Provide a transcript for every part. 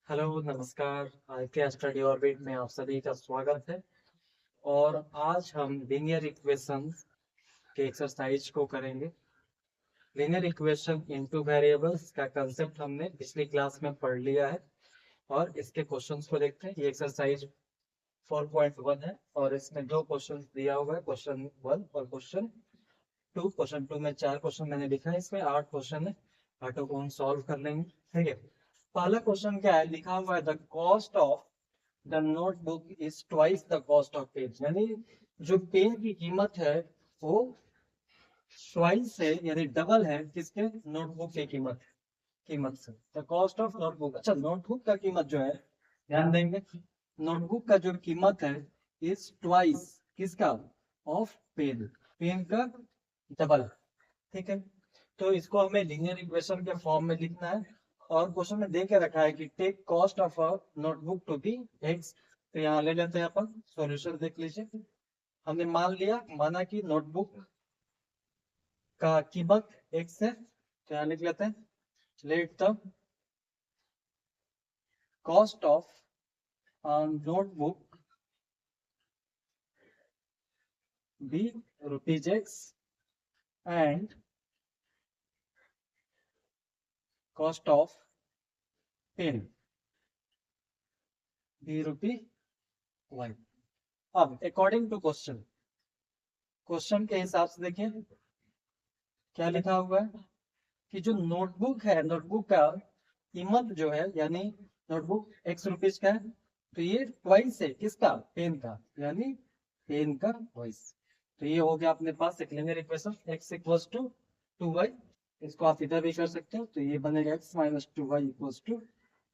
Hello नमस्कार। IK study orbit में आप सभी का स्वागत है। और आज हम लीनियर इक्वेशन के एक्सरसाइज को करेंगे। लीनियर इक्वेशन इनटू वेरिएबल्स का कंसेप्ट हमने पिछली क्लास में पढ़ लिया है और इसके क्वेश्चंस को देखते हैं। ये एक्सरसाइज 4.1 है और इसमें दो क्वेश्चन दिया हुआ है, क्वेश्चन 1 और क्वेश्चन 2। क्वेश्चन 2 में 4 क्वेश्चन मैंने लिखा है, इसमें 8 क्वेश्चन है। 8 को हम सॉल्व कर लेंगे। ठीक है, पहला क्वेश्चन क्या है, लिखा हुआ है the cost of the notebook is twice the cost of page. यानी जो पेन की कीमत है वो ट्वाइस है, यानी डबल है किसके, नोटबुक की कीमत से। द कॉस्ट ऑफ नोटबुक, अच्छा नोटबुक का कीमत जो है, ध्यान देंगे, नोटबुक का जो कीमत है इज ट्वाइस किसका, ऑफ पेन का डबल। ठीक है, तो इसको हमें लीनियर इक्वेशन के फॉर्म में लिखना है। और क्वेश्चन में दे के रखा है कि take cost of a notebook to be X. तो यहाँ ले लेते हैं अपन, सॉल्यूशन देख लीजिए। हमने माना कि नोटबुक का कीमत एक्स है, तो यहाँ लिख लेते हैं let the cost of notebook be rupees X and cost of pen be rupee Y. अब अकॉर्डिंग टू क्वेश्चन के हिसाब से देखिए क्या लिखा हुआ है कि जो नोटबुक है, नोटबुक का कीमत जो है, यानी नोटबुक एक्स रुपीज का है, तो ये ट्वाइस है किसका, पेन का, यानी पेन का ट्वाइस। तो ये हो गया अपने पास एक linear equation, x equals to 2y। इसको आप इधर भी कर सकते हो, तो ये बनेगा x minus 2y equals to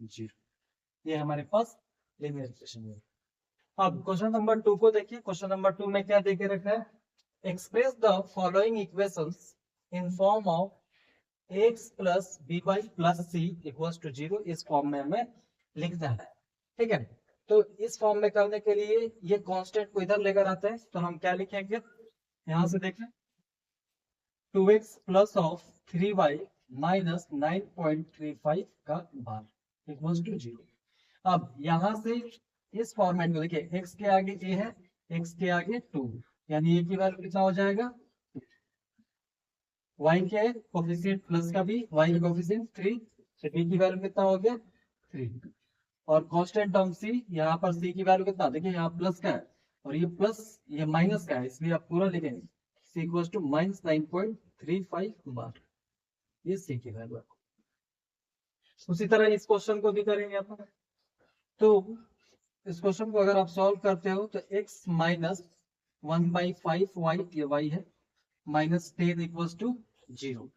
0। ये हमारे पास लीनियर इक्वेशन है। अब क्वेश्चन नंबर 2 को देखिए। क्वेश्चन नंबर 2 में क्या देके रखा है, express the following equations in form of x plus B Y plus C equals to 0। इस फॉर्म में हमें लिखना है। ठीक है, तो इस फॉर्म में करने के लिए ये कांस्टेंट को इधर लेकर आते हैं, तो हम क्या लिखेंगे, यहां से देखें 2x plus of 3y minus 9.35 का भाग इक्वल्स टू 0। अब यहां से इस फॉर्मेट को देखिए, x के आगे a है, x के आगे 2, यानी a की वैल्यू कितना हो जाएगा, y के कोफिशिएंट प्लस का भी, y का कोफिशिएंट 3, तो b की वैल्यू कितना हो गया 3। और कांस्टेंट टर्म c, यहाँ पर c की वैल्यू कितना, देखिए यहाँ प्लस का है और ये प्लस ये माइनस का है, इसलिए आप पूरा लिखेंगे c इक्वल्स टू माइनस 9.35 बार। ये c की वैल्यू है। उसी तरह इस क्वेश्चन को भी करेंगे अपन। तो इस क्वेश्चन को अगर आप सॉल्व करते हो तो x माइनस 1/5y, ये y है, माइनस 10 इक्वल्स टू 0।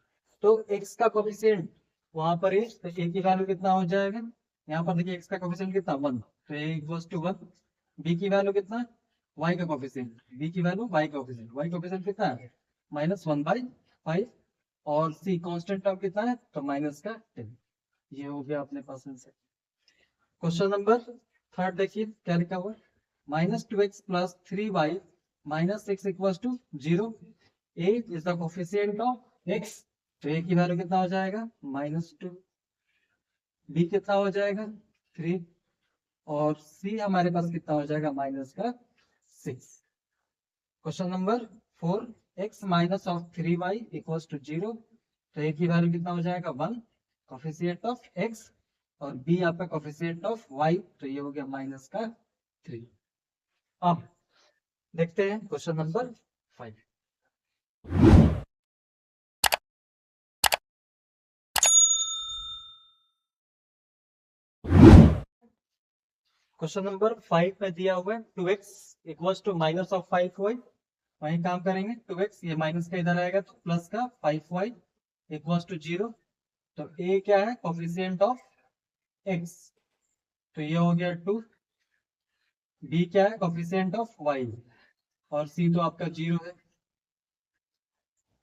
तो x का कोफिशिएंट वहां पर है, तो a की वैल्यू कितना हो जाएगा, यहाँ पर देखिए x का कोफिशिएंट कितना 1, तो a इक्वल्स टू 1। b की वैल्यू कितना है, y का कोफिशिएंट, b की वैल्यू y का कोफिशिएंट, y का कोफिशिएंट कितना है माइनस 1/5, और c कांस्टेंट टर्म कितना है, तो माइनस का 10। ये हो गया अपने पास आंसर। क्वेश्चन नंबर 3 देखिए क्या लिखा हुआ है, minus 2x plus 3y minus 6 equals to 0। a is the coefficient of x, तो a की वैल्यू कितना हो जाएगा -2, b कितना हो जाएगा 3, और c हमारे पास कितना हो जाएगा माइनस का 6। Question number 4, x minus of 3y equals to 0, तो a की वैल्यू कितना हो जाएगा 1, कोफिशिएंट ऑफ x, और b आपका कोफिशिएंट ऑफ y, तो ये हो गया माइनस का 3। अब देखते हैं क्वेश्चन नंबर 5। क्वेश्चन नंबर 5 में दिया हुआ है 2x equals to minus of 5y। वही काम करेंगे, 2x ये माइनस का इधर आएगा तो प्लस का 5y इक्वल्स टू 0। तो a क्या है, कोफिशिएंट ऑफ x, तो ये हो गया 2। b क्या है, कोफिशिएंट ऑफ y, और c तो आपका 0 है।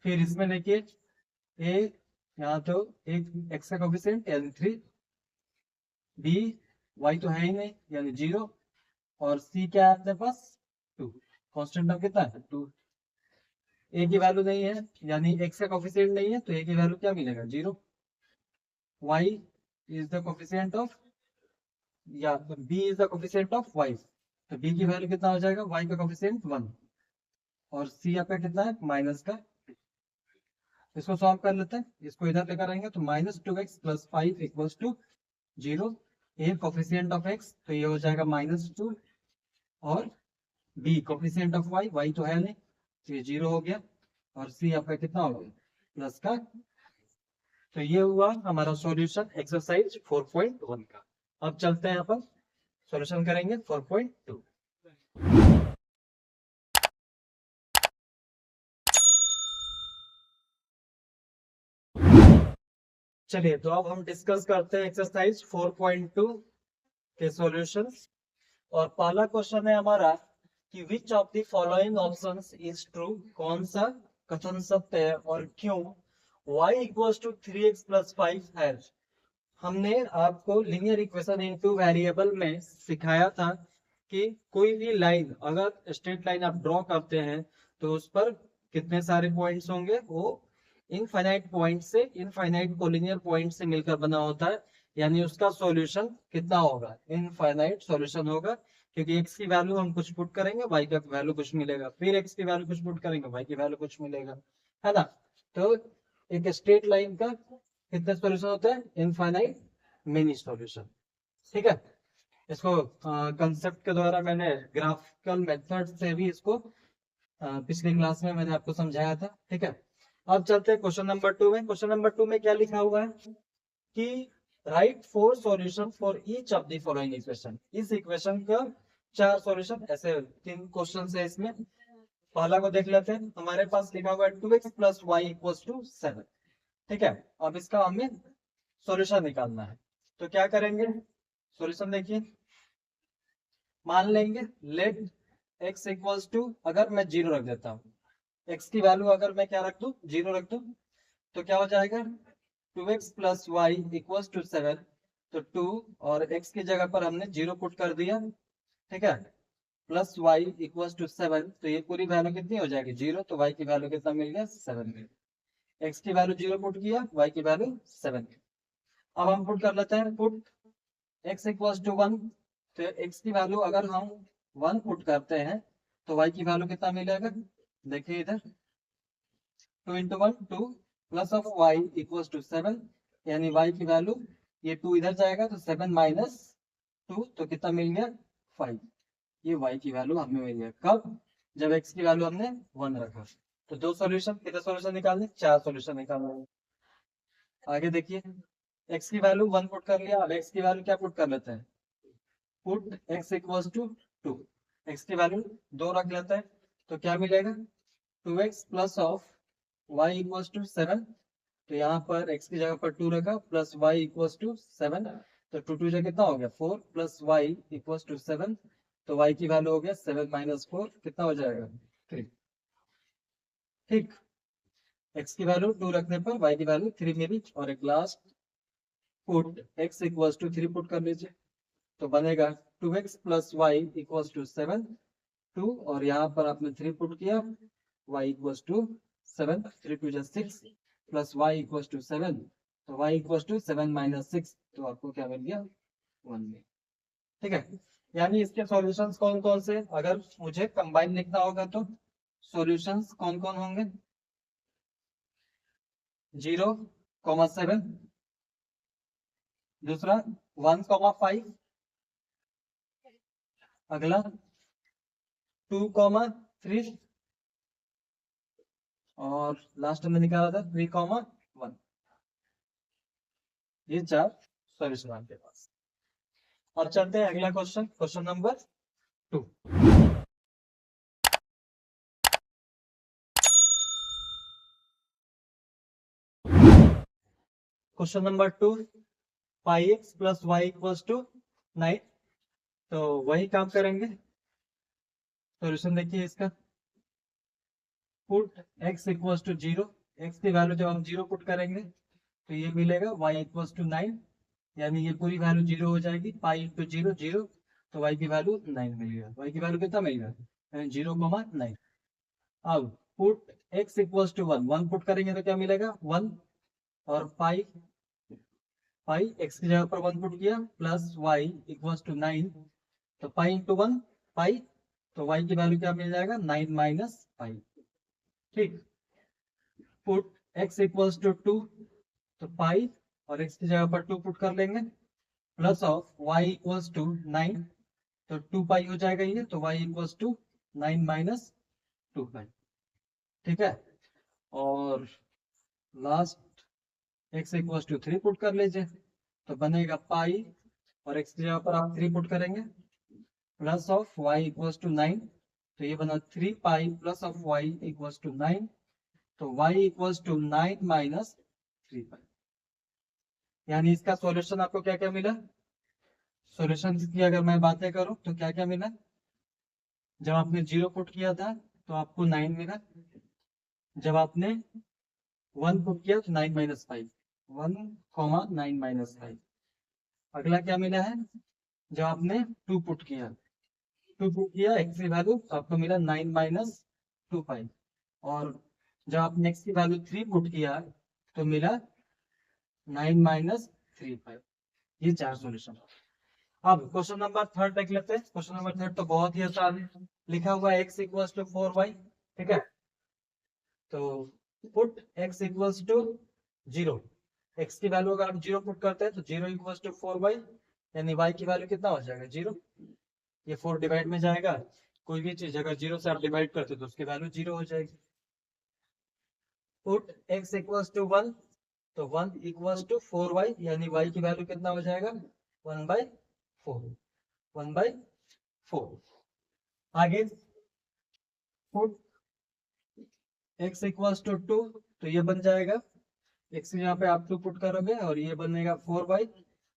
फिर इसमें देखिए a, यहाँ तो एक x का कोफिशिएंट यानी 3, b y तो है ही नहीं यानी 0, और c क्या है अपने पास 2, कांस्टेंट टर्म कितना है 2। a की वैल्यू नहीं है यानी x का कोफिशिएंट नहीं है, तो a की वैल्यू क्या मिलेगा 0। y is the coefficient of या b is the coefficient of y, तो b की वैल्यू कितना हो जाएगा, y का कोफिशिएंट 1 और c आपका कितना है माइनस का। इसको सॉल्व कर लेते हैं, इसको इधर लेकर आएंगे तो -2x + 5 = 0। a coefficient of x तो ये हो जाएगा -2 और b coefficient of y, y तो है नहीं तो ये 0 हो गया और c आपका कितना हो गया प्लस का। तो ये हुआ हमारा सॉल्यूशन एक्सरसाइज 4.1 का। अब चलते हैं यहाँ पर सॉल्यूशन करेंगे 4.2। चलिए तो अब हम डिस्कस करते हैं एक्सरसाइज 4.2 के सॉल्यूशंस। और पहला क्वेश्चन है हमारा कि विच of the following options is true, कौन सा कथन सत्य है और क्यों। y = 3x + 5 है। हमने आपको लीनियर इक्वेशन इनटू वेरिएबल में सिखाया था कि कोई भी लाइन अगर स्ट्रेट लाइन आप ड्रॉ करते हैं तो उस पर कितने सारे पॉइंट्स होंगे, वो इनफाइनाइट पॉइंट से इनफाइनाइट कोलिनियर पॉइंट से मिलकर बना होता है, यानी उसका सॉल्यूशन कितना होगा, इनफाइनाइट सॉल्यूशन होगा। क्योंकि x की वैल्यू हम कुछ पुट करेंगे, y का वैल्यू कुछ मिलेगा, फिर x की वैल्यू कुछ पुट करेंगे, y की वैल्यू कुछ मिलेगा, है ना। तो एक स्ट्रेट लाइन का कितने सॉल्यूशन होता है, इनफाइनाइट मिनी सॉल्यूशन। ठीक है, इसको कंसेप्ट के द्वारा मैंने ग्राफिकल मेथड से भी इसको पिछली क्लास में मैंने आपको समझाया था। ठीक है, अब चलते हैं क्वेश्चन नंबर 2 में। क्वेश्चन नंबर 2 में क्या लिखा हुआ है कि right 4 solution for each of the following equation. इस इक्वेशन का 4 सॉल्यूशन, ऐसे 3 क्वेश्चन है इसमें। पहला को देख लेते हैं, हमारे पास लिखा हुआ है 2x + y = 7। ठीक है, अब इसका हमें सॉल्यूशन निकालना है, तो क्या करेंगे, सॉल्यूशन देखिए। मान लेंगे लेट x = अगर मैं 0 रख देता हूँ, x की वैल्यू अगर मैं क्या रख दूं, 0 रख दूं, तो क्या हो जाएगा 2x + y = 7। तो 2 और x की जगह पर हमने 0 पुट कर दिया। ठीक है, प्लस y = 7, तो ये पूरी वैल्यू कितनी हो जाएगी 0, तो y की वैल्यू कितना मिल गया 7 मिल गया। x की वैल्यू 0 पुट किया, y की वैल्यू 7। अब हम पुट कर लेते हैं, पुट x = 1, तो x की वैल्यू अगर हम 1 पुट करते हैं तो y की वैल्यू कितना मिलेगा, देखिए इधर 2 × 1 2 प्लस ऑफ y = 7, यानी y की वैल्यू, ये 2 इधर जाएगा तो 7 - 2 तो कितना मिल गया 5। ये y की वैल्यू हमें मिल गया कब, जब x की वैल्यू हमने 1 रखा। तो 2 सॉल्यूशन, कितने सॉल्यूशन निकालने, 4 सॉल्यूशन निकालना है। आगे देखिए, x की वैल्यू 1 पुट कर लिया, अब x की वैल्यू क्या पुट कर लेते हैं, पुट x = 2, x की वैल्यू 2 रख लेते हैं, तो क्या मिलेगा 2x प्लस ऑफ y = 7। तो यहाँ पर x की जगह पर 2 रखा, प्लस y = 7, तो 2 2 जा कितना हो गया 4, प्लस y = 7, तो y की वैल्यू हो गया 7 - 4, कितना हो जाएगा 3। ठीक, x की वैल्यू 2 रखने पर y की वैल्यू 3 मिली। और एक लास्ट पुट x = 3 पुट कर लीजिए, तो बनेगा 2x + y = 7, 2 और यहाँ पर आपने 3 पुट किया, y = 7, 3 2 जा 6 प्लस y = 7, तो y = 7 - 6, तो आपको क्या मिल गया 1 में। ठीक है, यानी इसके सॉल्यूशंस कौन कौन से, अगर मुझे कंबाइन लिखना होगा तो सॉल्यूशंस कौन कौन होंगे, 0, 7, दूसरा 1, 5, अगला 2, 3 और लास्ट में निकाला था 3, 1। ये 4 सॉल्यूशन आपके पास। और चलते हैं अगला question, question number 2। Question number 2, πx + y = 9। तो वही काम करेंगे, सॉल्यूशन देखिए इसका। पुट x = 0, x की वैल्यू जब हम 0 पुट करेंगे तो ये मिलेगा y = 9, यानी ये पूरी वैल्यू 0 हो जाएगी, π × 0 0, तो y की वैल्यू 9 मिलेगा। y की वैल्यू कितना मिलेगा 0, 9। अब पुट x = 1, 1 पुट करेंगे तो क्या मिलेगा 1, और पाई पाई एक्स की जगह पर 1 पुट किया प्लस वाई इक्वल्स टू 9, तो पाई इंटू 1 पाई, तो वाई की वैल्यू क्या मिल जाएगा 9 माइनस पाई। ठीक, पुट एक्स इक्वल्स टू 2, तो पाई और एक्स की जगह पर 2 पुट कर लेंगे plus of y equals to 9, तो 2 पाई हो जाएगा ये, तो y equals to 9 minus 2 pi. ठीक है, और last x equals to 3 put कर लीजिए, तो बनेगा पाई और एक्स की जगह पर आप 3 पुट करेंगे plus of y equals to 9, तो ये बना 3 pi plus of y equals to 9, तो y equals to 9 minus 3 pi. यानी इसका सॉल्यूशन आपको क्या क्या मिला, सॉल्यूशन की अगर मैं बातें करूं तो क्या क्या मिला, जब आपने 0 पुट किया था तो आपको 9 मिला, जब आपने 1 पुट किया तो 9 माइनस 5, 1,9 माइनस 5। अगला क्या मिला है, जब आपने 2 पुट किया, 2 पुट किया एक्स की वैल्यू, तो आपको मिला 9 माइनस 2 पाई, और जब आपने एक्स की वैल्यू 3 पुट किया तो मिला 9 माइनस 3 पाई। ये 4 सॉल्यूशन। अब क्वेश्चन नंबर 3 देख लेते हैं। क्वेश्चन नंबर 3 तो बहुत ही आसान है, लिखा हुआ है x इक्वल्स टू 4y। ठीक है, तो put x equals to 0, x की वैल्यू अगर आप 0 पुट करते हैं तो 0 इक्वल्स टू 4y, यानी y की वैल्यू कितना हो जाएगा 0, ये 4 डिवाइड में जाएगा, कोई भी चीज अगर 0 से आप डिवाइड करते तो उसकी वैल्यू 0 हो जाएगी। पुट x इक्वल्स टू 1, तो 1 इक्वल्स टू 4y, यानी y की वैल्यू कितना हो जाएगा 1/4, 1/4। आगे पुट x इक्वल्स टू 2, तो ये बन जाएगा, x यहाँ पे आप 2 पुट करोगे और ये बनेगा 4y,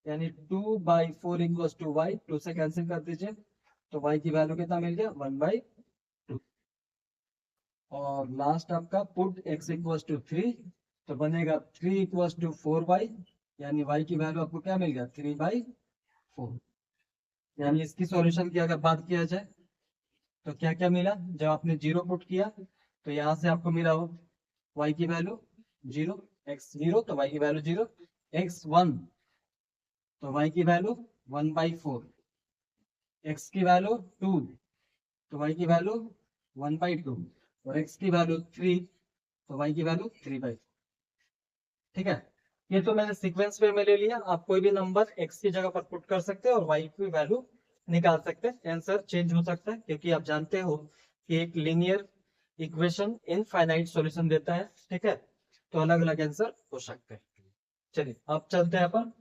यानी 2/4 इक्वल्स टू y, 2 से कैंसिल कर दीजिए, तो y की वैल्यू कितना मिल गया 1/2। और लास्ट आपका पुट x इक्वल्स टू 3, तो बनेगा 3 इक्वल्स टू 4y, यानी y की वैल्यू आपको क्या मिल गया 3/4। यानी इसकी सॉल्यूशन की अगर बात किया जाए तो क्या क्या मिला, जब आपने 0 पुट किया तो यहाँ से आपको मिला हो y की वैल्यू 0, x 0 तो y की वैल्यू 0, x 1 तो y की वैल्यू 1/4, x की वैल्यू 2 तो y की वैल्यू 1/2, और x की वैल्यू 3 तो y की वैल्यू 3/4। ठीक है, ये तो मैंने सीक्वेंस पे में ले लिया, आप कोई भी नंबर x की जगह पर पुट कर सकते हैं और y की वैल्यू निकाल सकते हैं, आंसर चेंज हो सकता है, क्योंकि आप जानते हो कि एक लीनियर इक्वेशन इनफाइनाइट सॉल्यूशन देता है। ठीक है, तो अलग अलग आंसर हो सकते हैं। चलिए अब चलते हैं अपन,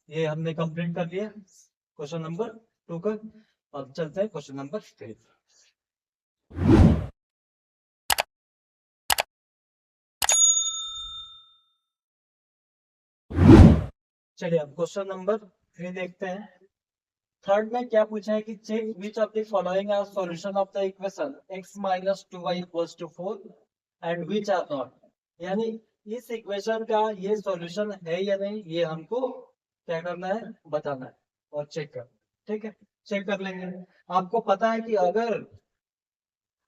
ये हमने कंप्लीट कर लिया क्वेश्चन नंबर 2 का। अब चलते हैं क्वेश्चन नंबर 3। चलिए अब क्वेश्चन नंबर 3 देखते हैं। थर्ड में क्या पूछा है कि check which of the following are solution of the equation x minus 2y equals to 4 and which are not, यानी इस इक्वेशन का ये सॉल्यूशन है या नहीं, ये हमको क्या करना है बताना है और चेक कर। ठीक है, चेक कर लेंगे। आपको पता है कि अगर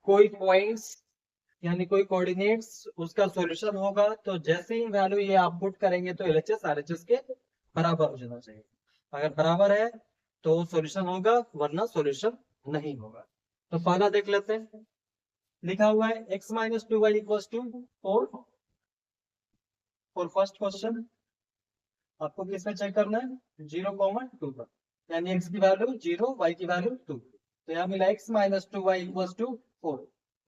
कोई पॉइंट्स यानी कोई कोऑर्डिनेट्स उसका सॉल्यूशन होगा तो जैसे ही वैल्यू ये आप पुट करेंगे तो एलएचएस आरएचएस के बराबर हो जाना चाहिए। अगर बराबर है तो सॉल्यूशन होगा, वरना सॉल्यूशन नहीं होगा। तो पहला देख लेते हैं, लिखा हुआ है x minus 2y equals to 4 for first question. आपको किस में चेक करना है 0,2 पर, यानी x की वैल्यू 0, y की वैल्यू 2, तो यहाँ मिला x minus 2y equals to 4,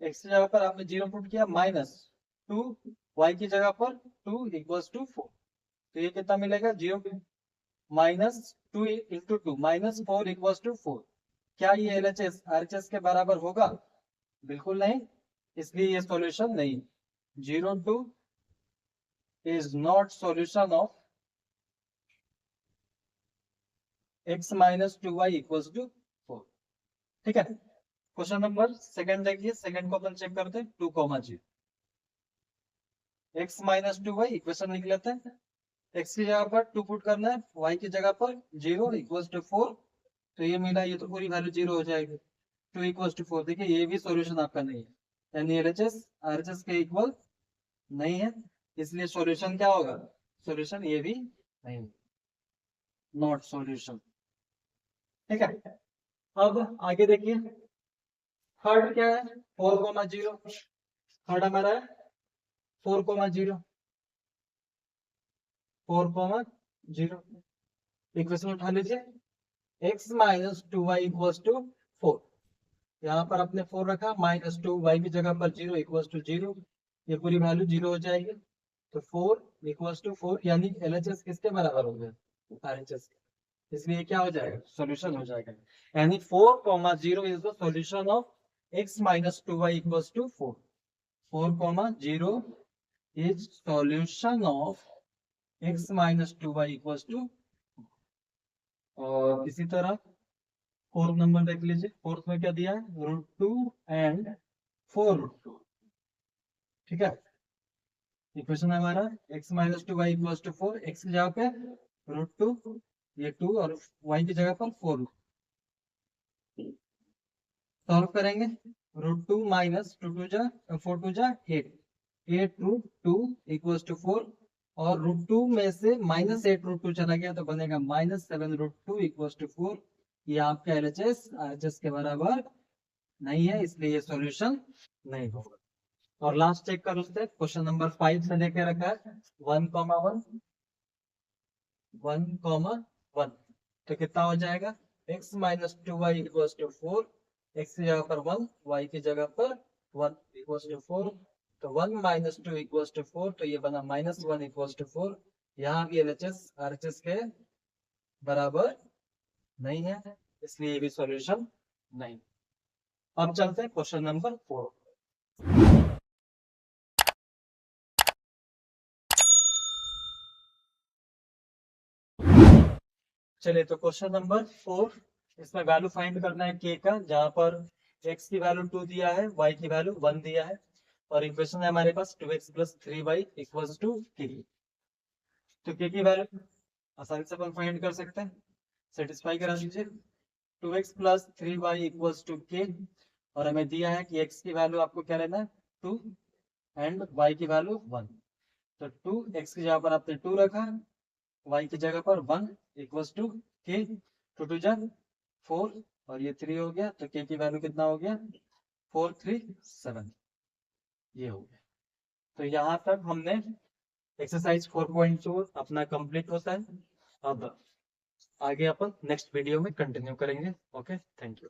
x की जगह पर आपने 0 पुट किया माइनस 2, y की जगह पर 2 इक्वल्स टू 4, तो ये कितना मिलेगा 0 minus 2 into 2 minus 4 equals to 4। क्या ये एलएचएस आरएचएस के बराबर होगा? बिल्कुल नहीं, इसलिए ये सॉल्यूशन नहीं। 0,2 is not solution of x minus 2y equals to 4। ठीक है, क्वेश्चन नंबर सेकंड देखिए, सेकंड को अपन चेक करते हैं 2,0 x माइनस 2y इक्वेशन लिख लेते हैं। x की जगह पर 2 पुट करना है, y की जगह पर 0 इक्वल्स टू 4, तो ये मिला, ये तो पूरी वैल्यू 0 हो जाएगी। 2 इक्वल्स टू 4, देखिए ये भी सॉल्यूशन आपका नहीं है, यानी एलएचएस आरएचएस के इक्वल नहीं है, इसलिए सॉल्यूशन क्या होगा, सॉल्यूशन ये भी नहीं, नॉट सॉल्यूशन। ठीक है, अब आगे देखिए, थर्ड क्या है, 4,0। थर्ड हमारा है 4,0, 4,0। इक्वेशन उठा लीजिए, x minus 2y equals to 4। यहाँ पर आपने 4 रखा, माइनस 2y की जगह पर 0 इक्वल्स टू 0, ये पूरी वैल्यू 0 हो जाएगी। तो 4 इक्वल्स टू 4, यानी LHS किसके बराबर हो गया, RHS के, इसलिए क्या हो जाएगा, सॉल्यूशन हो जाएगा। यानी 4,0 is the solution of x minus 2y equals to 4। 4,0 is solution of x minus 2y equals to. और इसी तरह फोर्थ नंबर देख लीजिए, फोर्थ में क्या दिया है, √2 एंड 4√2। ठीक है, इक्वेशन है हमारा x minus 2y equals to 4, x की जगह पे √2, ये 2 और y की जगह पर 4। सॉल्व करेंगे, √2 माइनस 2 जा 4 2 जा 8, 8√2 इक्वल्स टू 4, और √2 में से माइनस 8√2 चला गया तो बनेगा माइनस 7√2 इक्वल्स टू 4। ये आपका RHS के बराबर नहीं है, इसलिए ये सॉल्यूशन नहीं होगा। और लास्ट चेक कर उससे, क्वेश्चन नंबर 5 से लेके रखा है 1,1 1,1, तो कितना हो जाएगा, x minus 2y equals to 4, x की जगह पर 1, y की जगह पर 1 इक्वल्स टू 4। तो 1 माइनस 2 इक्वल्स टू 4, तो ये बना माइनस 1 इक्वल्स टू 4। यहाँ भी LHS RHS के बराबर नहीं है, इसलिए ये भी सॉल्यूशन नहीं। अब चलते हैं क्वेश्चन नंबर 4। चलिए, तो क्वेश्चन नंबर 4, इसमें वैल्यू फाइंड करना है k का, जहां पर x की वैल्यू 2 दिया है, y की वैल्यू 1 दिया है, और इक्वेशन है हमारे पास 2x plus 3y equals to k। तो k की वैल्यू आसानी से अपन फाइंड कर सकते हैं, सेटिस्फाई करा दीजिए। 2x plus 3y equals to k, और हमें दिया है कि x की वैल्यू आपको क्या लेना है, 2 एंड y की वैल्यू 1। तो 2x की जगह पर आपने 2 रखा, y की जगह पर 1 इक्वल्स टू k, 2 2 जा 4, और ये 3 हो गया, तो k की वैल्यू कितना हो गया, 437, ये हो गया। तो यहाँ तक हमने एक्सरसाइज 4.2 अपना कंप्लीट होता है। अब आगे अपन नेक्स्ट वीडियो में कंटिन्यू करेंगे। Okay, thank you.